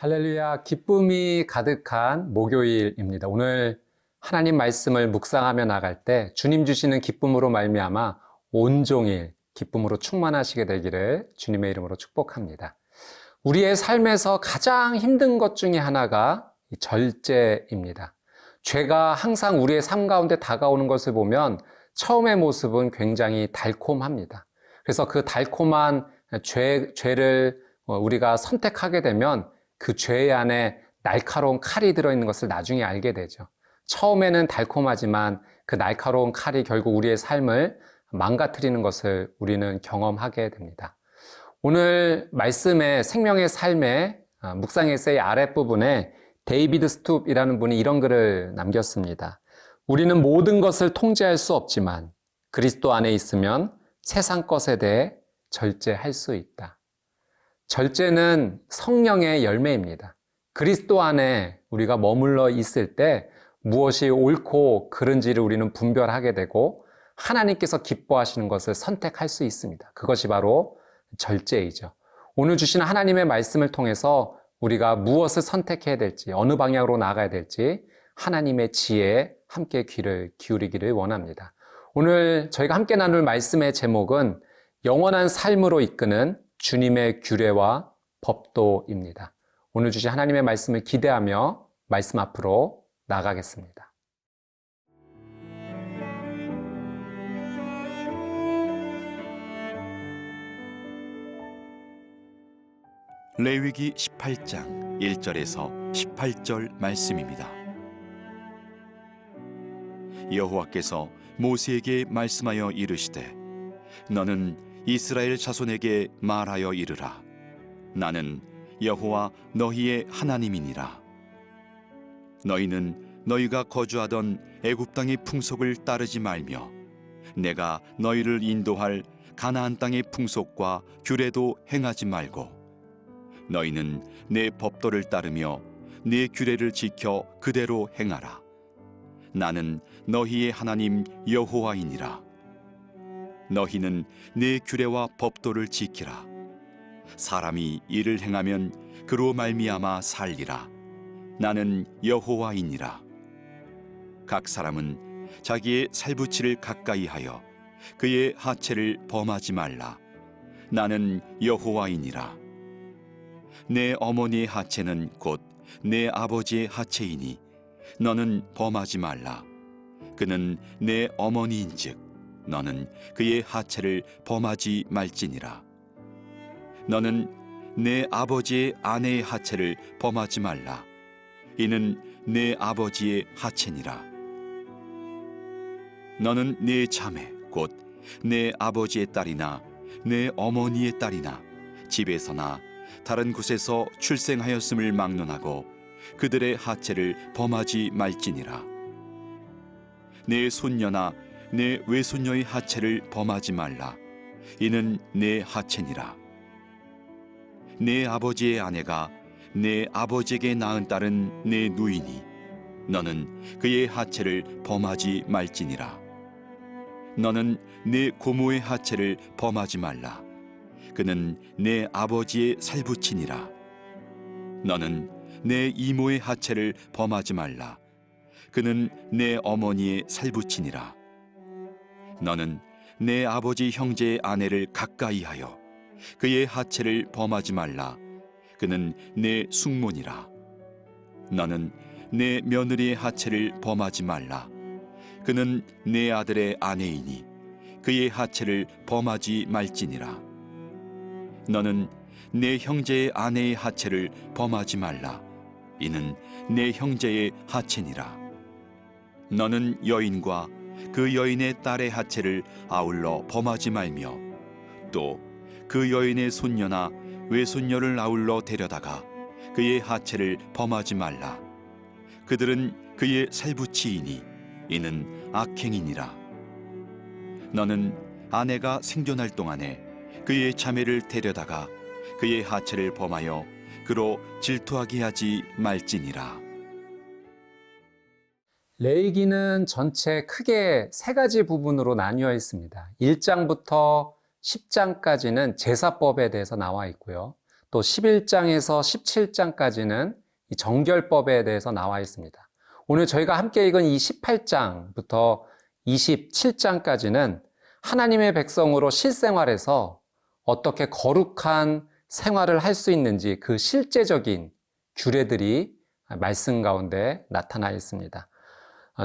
할렐루야, 기쁨이 가득한 목요일입니다. 오늘 하나님 말씀을 묵상하며 나갈 때 주님 주시는 기쁨으로 말미암아 온종일 기쁨으로 충만하시게 되기를 주님의 이름으로 축복합니다. 우리의 삶에서 가장 힘든 것 중에 하나가 절제입니다. 죄가 항상 우리의 삶 가운데 다가오는 것을 보면 처음의 모습은 굉장히 달콤합니다. 그래서 그 달콤한 죄를 우리가 선택하게 되면 그 죄 안에 날카로운 칼이 들어있는 것을 나중에 알게 되죠. 처음에는 달콤하지만 그 날카로운 칼이 결국 우리의 삶을 망가뜨리는 것을 우리는 경험하게 됩니다. 오늘 말씀의 생명의 삶의 묵상 에세이 아랫부분에 데이비드 스투프이라는 분이 이런 글을 남겼습니다. 우리는 모든 것을 통제할 수 없지만 그리스도 안에 있으면 세상 것에 대해 절제할 수 있다. 절제는 성령의 열매입니다. 그리스도 안에 우리가 머물러 있을 때 무엇이 옳고 그른지를 우리는 분별하게 되고 하나님께서 기뻐하시는 것을 선택할 수 있습니다. 그것이 바로 절제이죠. 오늘 주시는 하나님의 말씀을 통해서 우리가 무엇을 선택해야 될지, 어느 방향으로 나아가야 될지 하나님의 지혜에 함께 귀를 기울이기를 원합니다. 오늘 저희가 함께 나눌 말씀의 제목은 영원한 삶으로 이끄는 주님의 규례와 법도입니다. 오늘 주신 하나님의 말씀을 기대하며 말씀 앞으로 나가겠습니다. 레위기 18장 1절에서 18절 말씀입니다. 여호와께서 모세에게 말씀하여 이르시되 너는 이스라엘 자손에게 말하여 이르라. 나는 여호와 너희의 하나님이니라. 너희는 너희가 거주하던 애굽 땅의 풍속을 따르지 말며 내가 너희를 인도할 가나안 땅의 풍속과 규례도 행하지 말고 너희는 내 법도를 따르며 내 규례를 지켜 그대로 행하라. 나는 너희의 하나님 여호와이니라. 너희는 내 규례와 법도를 지키라. 사람이 이를 행하면 그로 말미암아 살리라. 나는 여호와이니라. 각 사람은 자기의 살부치를 가까이 하여 그의 하체를 범하지 말라. 나는 여호와이니라. 내 어머니의 하체는 곧 내 아버지의 하체이니 너는 범하지 말라. 그는 내 어머니인즉 너는 그의 하체를 범하지 말지니라. 너는 내 아버지의 아내의 하체를 범하지 말라. 이는 내 아버지의 하체니라. 너는 내 자매 곧 내 아버지의 딸이나 내 어머니의 딸이나 집에서나 다른 곳에서 출생하였음을 막론하고 그들의 하체를 범하지 말지니라. 내 손녀나 내 외손녀의 하체를 범하지 말라. 이는 내 하체니라. 내 아버지의 아내가 내 아버지에게 낳은 딸은 내 누이니 너는 그의 하체를 범하지 말지니라. 너는 내 고모의 하체를 범하지 말라. 그는 내 아버지의 살부치니라. 너는 내 이모의 하체를 범하지 말라. 그는 내 어머니의 살부치니라. 너는 내 아버지 형제의 아내를 가까이 하여 그의 하체를 범하지 말라. 그는 내 숙모니라. 너는 내 며느리의 하체를 범하지 말라. 그는 내 아들의 아내이니 그의 하체를 범하지 말지니라. 너는 내 형제의 아내의 하체를 범하지 말라. 이는 내 형제의 하체니라. 너는 여인과 그 여인의 딸의 하체를 아울러 범하지 말며 또 그 여인의 손녀나 외손녀를 아울러 데려다가 그의 하체를 범하지 말라. 그들은 그의 살부치이니 이는 악행이니라. 너는 아내가 생존할 동안에 그의 자매를 데려다가 그의 하체를 범하여 그로 질투하게 하지 말지니라. 레위기는 전체 크게 세 가지 부분으로 나뉘어 있습니다. 1장부터 10장까지는 제사법에 대해서 나와 있고요. 또 11장에서 17장까지는 이 정결법에 대해서 나와 있습니다. 오늘 저희가 함께 읽은 이 18장부터 27장까지는 하나님의 백성으로 실생활에서 어떻게 거룩한 생활을 할 수 있는지 그 실제적인 규례들이 말씀 가운데 나타나 있습니다.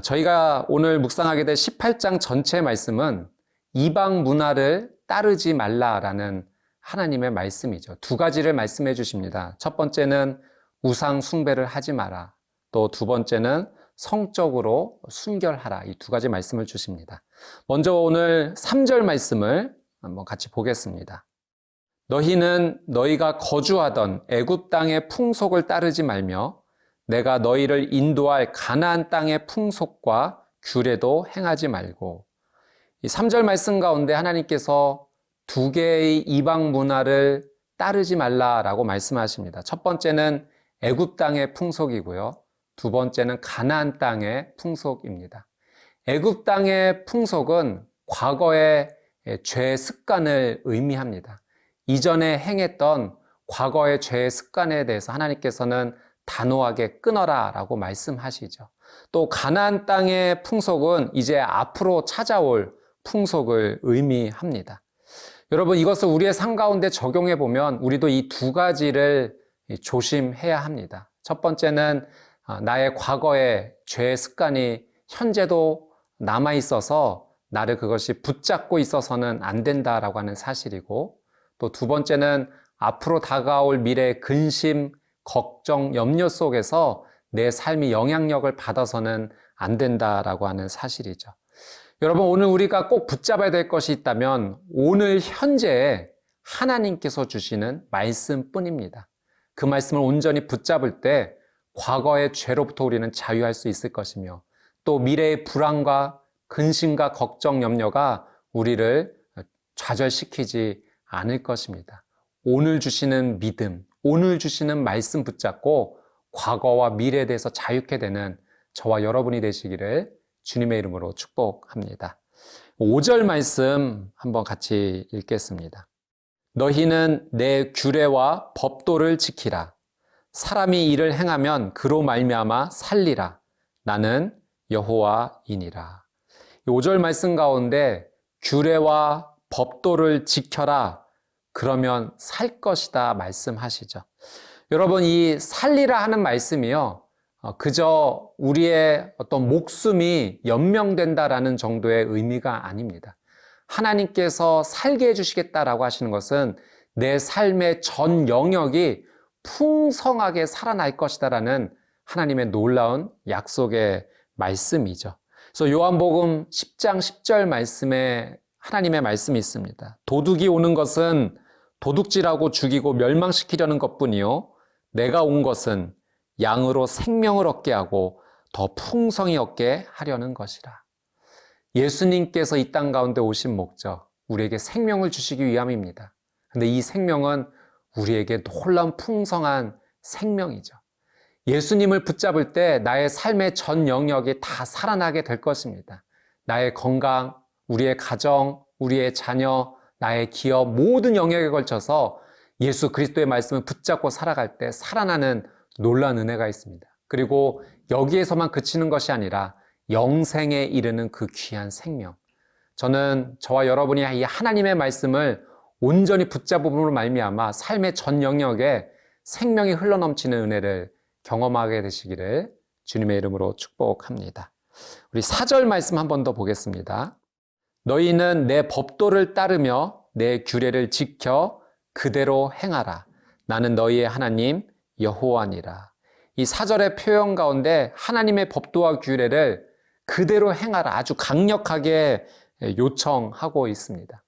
저희가 오늘 묵상하게 될 18장 전체 말씀은 이방 문화를 따르지 말라라는 하나님의 말씀이죠. 두 가지를 말씀해 주십니다. 첫 번째는 우상 숭배를 하지 마라. 또 두 번째는 성적으로 순결하라. 이 두 가지 말씀을 주십니다. 먼저 오늘 3절 말씀을 한번 같이 보겠습니다. 너희는 너희가 거주하던 애굽 땅의 풍속을 따르지 말며 내가 너희를 인도할 가나안 땅의 풍속과 규례도 행하지 말고. 이 3절 말씀 가운데 하나님께서 두 개의 이방 문화를 따르지 말라라고 말씀하십니다. 첫 번째는 애굽 땅의 풍속이고요. 두 번째는 가나안 땅의 풍속입니다. 애굽 땅의 풍속은 과거의 죄 습관을 의미합니다. 이전에 행했던 과거의 죄의 습관에 대해서 하나님께서는 단호하게 끊어라 라고 말씀하시죠. 또 가나안 땅의 풍속은 이제 앞으로 찾아올 풍속을 의미합니다. 여러분, 이것을 우리의 삶 가운데 적용해 보면 우리도 이 두 가지를 조심해야 합니다. 첫 번째는 나의 과거의 죄의 습관이 현재도 남아 있어서 나를 그것이 붙잡고 있어서는 안 된다라고 하는 사실이고, 또 두 번째는 앞으로 다가올 미래의 근심, 걱정, 염려 속에서 내 삶이 영향력을 받아서는 안 된다라고 하는 사실이죠. 여러분, 오늘 우리가 꼭 붙잡아야 될 것이 있다면 오늘 현재에 하나님께서 주시는 말씀뿐입니다. 그 말씀을 온전히 붙잡을 때 과거의 죄로부터 우리는 자유할 수 있을 것이며, 또 미래의 불안과 근심과 걱정, 염려가 우리를 좌절시키지 않을 것입니다. 오늘 주시는 믿음, 오늘 주시는 말씀 붙잡고 과거와 미래에 대해서 자유케 되는 저와 여러분이 되시기를 주님의 이름으로 축복합니다. 5절 말씀 한번 같이 읽겠습니다. 너희는 내 규례와 법도를 지키라. 사람이 이를 행하면 그로 말미암아 살리라. 나는 여호와이니라. 5절 말씀 가운데 규례와 법도를 지켜라. 그러면 살 것이다 말씀하시죠. 여러분, 이 살리라 하는 말씀이요, 그저 우리의 어떤 목숨이 연명된다라는 정도의 의미가 아닙니다. 하나님께서 살게 해주시겠다라고 하시는 것은 내 삶의 전 영역이 풍성하게 살아날 것이다라는 하나님의 놀라운 약속의 말씀이죠. 그래서 요한복음 10장 10절 말씀에 하나님의 말씀이 있습니다. 도둑이 오는 것은 도둑질하고 죽이고 멸망시키려는 것뿐이요, 내가 온 것은 양으로 생명을 얻게 하고 더 풍성히 얻게 하려는 것이라. 예수님께서 이 땅 가운데 오신 목적, 우리에게 생명을 주시기 위함입니다. 근데 이 생명은 우리에게 놀라운 풍성한 생명이죠. 예수님을 붙잡을 때 나의 삶의 전 영역이 다 살아나게 될 것입니다. 나의 건강, 우리의 가정, 우리의 자녀, 나의 기업, 모든 영역에 걸쳐서 예수 그리스도의 말씀을 붙잡고 살아갈 때 살아나는 놀라운 은혜가 있습니다. 그리고 여기에서만 그치는 것이 아니라 영생에 이르는 그 귀한 생명. 저는 저와 여러분이 이 하나님의 말씀을 온전히 붙잡음으로 말미암아 삶의 전 영역에 생명이 흘러넘치는 은혜를 경험하게 되시기를 주님의 이름으로 축복합니다. 우리 4절 말씀 한 번 더 보겠습니다. 너희는 내 법도를 따르며 내 규례를 지켜 그대로 행하라. 나는 너희의 하나님 여호와니라. 이 4절의 표현 가운데 하나님의 법도와 규례를 그대로 행하라, 아주 강력하게 요청하고 있습니다.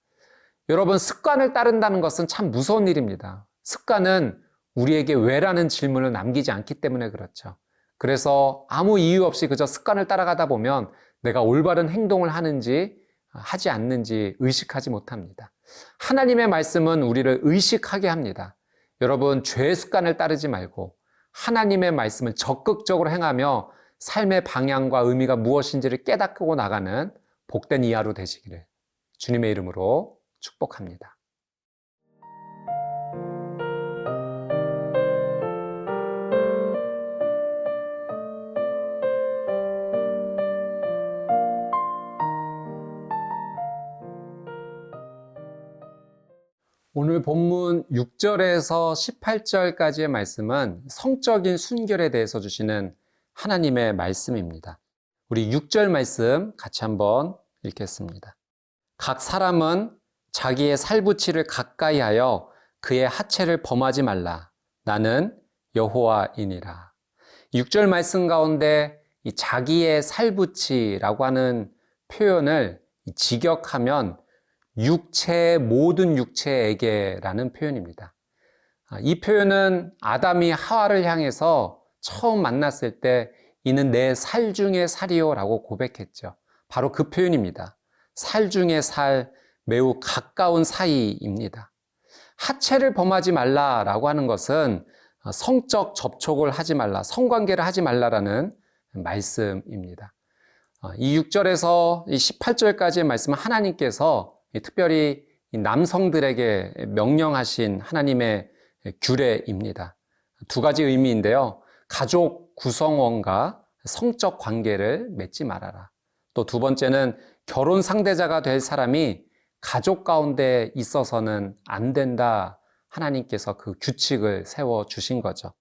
여러분, 습관을 따른다는 것은 참 무서운 일입니다. 습관은 우리에게 왜라는 질문을 남기지 않기 때문에 그렇죠. 그래서 아무 이유 없이 그저 습관을 따라가다 보면 내가 올바른 행동을 하는지 하지 않는지 의식하지 못합니다. 하나님의 말씀은 우리를 의식하게 합니다. 여러분, 죄의 습관을 따르지 말고 하나님의 말씀을 적극적으로 행하며 삶의 방향과 의미가 무엇인지를 깨닫고 나가는 복된 이 하루 되시기를 주님의 이름으로 축복합니다. 오늘 본문 6절에서 18절까지의 말씀은 성적인 순결에 대해서 주시는 하나님의 말씀입니다. 우리 6절 말씀 같이 한번 읽겠습니다. 각 사람은 자기의 살부치를 가까이 하여 그의 하체를 범하지 말라. 나는 여호와이니라. 6절 말씀 가운데 이 자기의 살부치라고 하는 표현을 직역하면 육체의 모든 육체에게라는 표현입니다. 이 표현은 아담이 하와를 향해서 처음 만났을 때 이는 내 살 중의 살이요라고 고백했죠. 바로 그 표현입니다. 살 중의 살, 매우 가까운 사이입니다. 하체를 범하지 말라라고 하는 것은 성적 접촉을 하지 말라, 성관계를 하지 말라라는 말씀입니다. 이 6절에서 18절까지의 말씀은 하나님께서 특별히 남성들에게 명령하신 하나님의 규례입니다. 두 가지 의미인데요. 가족 구성원과 성적 관계를 맺지 말아라. 또 두 번째는 결혼 상대자가 될 사람이 가족 가운데 있어서는 안 된다. 하나님께서 그 규칙을 세워주신 거죠.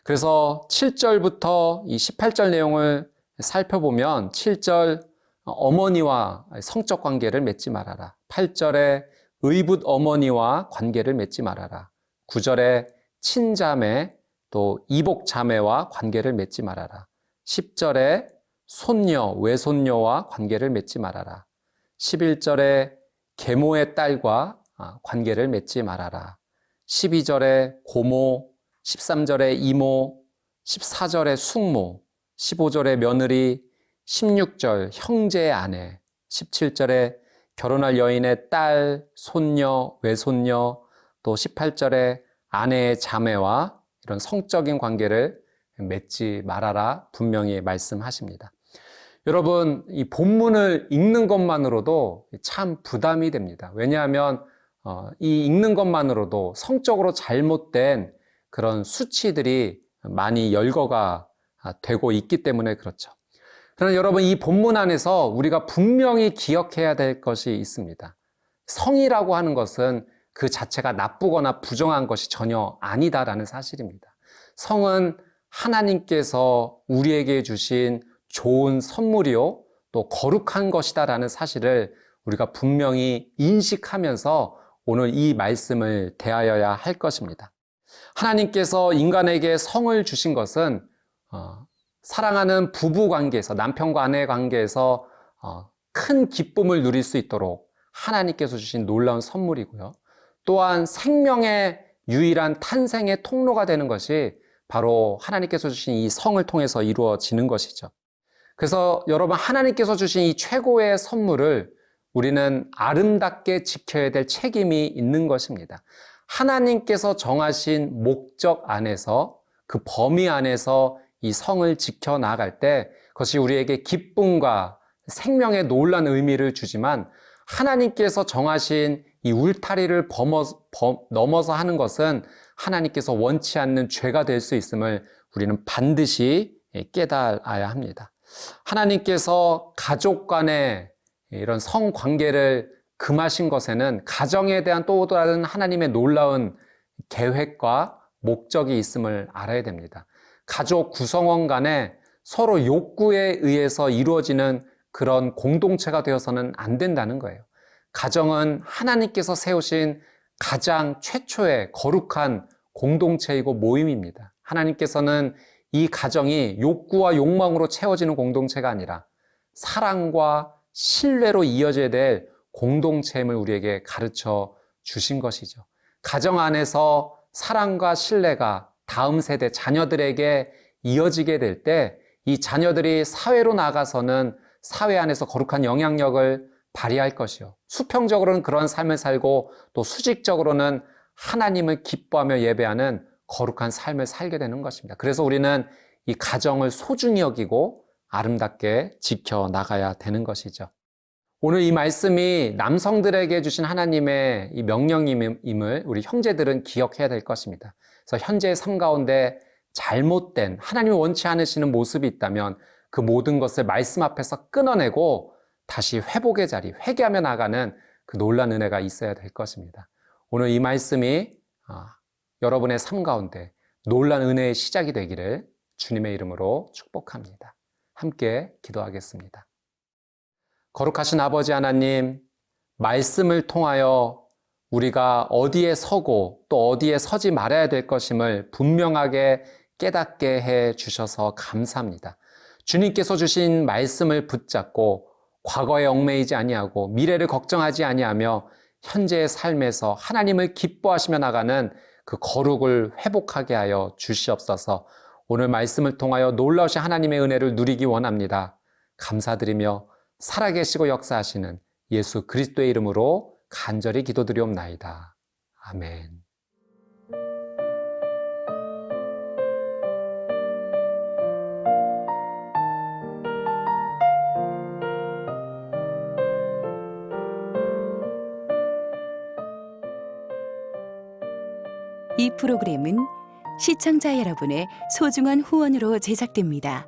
그래서 7절부터 이 18절 내용을 살펴보면 7절 어머니와 성적 관계를 맺지 말아라. 8절에 의붓 어머니와 관계를 맺지 말아라. 9절에 친자매 또 이복 자매와 관계를 맺지 말아라. 10절에 손녀, 외손녀와 관계를 맺지 말아라. 11절에 계모의 딸과 관계를 맺지 말아라. 12절에 고모, 13절에 이모, 14절에 숙모, 15절에 며느리, 16절 형제의 아내, 17절에 결혼할 여인의 딸, 손녀, 외손녀, 또 18절에 아내의 자매와 이런 성적인 관계를 맺지 말아라 분명히 말씀하십니다. 여러분, 이 본문을 읽는 것만으로도 참 부담이 됩니다. 왜냐하면 이 읽는 것만으로도 성적으로 잘못된 그런 수치들이 많이 열거가 되고 있기 때문에 그렇죠. 그러나 여러분, 이 본문 안에서 우리가 분명히 기억해야 될 것이 있습니다. 성이라고 하는 것은 그 자체가 나쁘거나 부정한 것이 전혀 아니다라는 사실입니다. 성은 하나님께서 우리에게 주신 좋은 선물이요, 또 거룩한 것이다라는 사실을 우리가 분명히 인식하면서 오늘 이 말씀을 대하여야 할 것입니다. 하나님께서 인간에게 성을 주신 것은 사랑하는 부부 관계에서, 남편과 아내의 관계에서 큰 기쁨을 누릴 수 있도록 하나님께서 주신 놀라운 선물이고요. 또한 생명의 유일한 탄생의 통로가 되는 것이 바로 하나님께서 주신 이 성을 통해서 이루어지는 것이죠. 그래서 여러분, 하나님께서 주신 이 최고의 선물을 우리는 아름답게 지켜야 될 책임이 있는 것입니다. 하나님께서 정하신 목적 안에서, 그 범위 안에서 이 성을 지켜나갈 때 그것이 우리에게 기쁨과 생명의 놀라운 의미를 주지만, 하나님께서 정하신 이 울타리를 넘어서 하는 것은 하나님께서 원치 않는 죄가 될 수 있음을 우리는 반드시 깨달아야 합니다. 하나님께서 가족 간의 이런 성관계를 금하신 것에는 가정에 대한 또 다른 하나님의 놀라운 계획과 목적이 있음을 알아야 됩니다. 가족 구성원 간에 서로 욕구에 의해서 이루어지는 그런 공동체가 되어서는 안 된다는 거예요. 가정은 하나님께서 세우신 가장 최초의 거룩한 공동체이고 모임입니다. 하나님께서는 이 가정이 욕구와 욕망으로 채워지는 공동체가 아니라 사랑과 신뢰로 이어져야 될 공동체임을 우리에게 가르쳐 주신 것이죠. 가정 안에서 사랑과 신뢰가 다음 세대 자녀들에게 이어지게 될 때 이 자녀들이 사회로 나가서는 사회 안에서 거룩한 영향력을 발휘할 것이요, 수평적으로는 그런 삶을 살고 또 수직적으로는 하나님을 기뻐하며 예배하는 거룩한 삶을 살게 되는 것입니다. 그래서 우리는 이 가정을 소중히 여기고 아름답게 지켜나가야 되는 것이죠. 오늘 이 말씀이 남성들에게 주신 하나님의 이 명령임을 우리 형제들은 기억해야 될 것입니다. 그래서 현재의 삶 가운데 잘못된, 하나님이 원치 않으시는 모습이 있다면 그 모든 것을 말씀 앞에서 끊어내고 다시 회복의 자리, 회개하며 나가는 그 놀라운 은혜가 있어야 될 것입니다. 오늘 이 말씀이 여러분의 삶 가운데 놀라운 은혜의 시작이 되기를 주님의 이름으로 축복합니다. 함께 기도하겠습니다. 거룩하신 아버지 하나님, 말씀을 통하여 우리가 어디에 서고 또 어디에 서지 말아야 될 것임을 분명하게 깨닫게 해 주셔서 감사합니다. 주님께서 주신 말씀을 붙잡고 과거에 얽매이지 아니하고 미래를 걱정하지 아니하며 현재의 삶에서 하나님을 기뻐하시며 나가는 그 거룩을 회복하게 하여 주시옵소서. 오늘 말씀을 통하여 놀라우신 하나님의 은혜를 누리기 원합니다. 감사드리며 살아계시고 역사하시는 예수 그리스도의 이름으로 간절히 기도드리옵나이다. 아멘. 이 프로그램은 시청자 여러분의 소중한 후원으로 제작됩니다.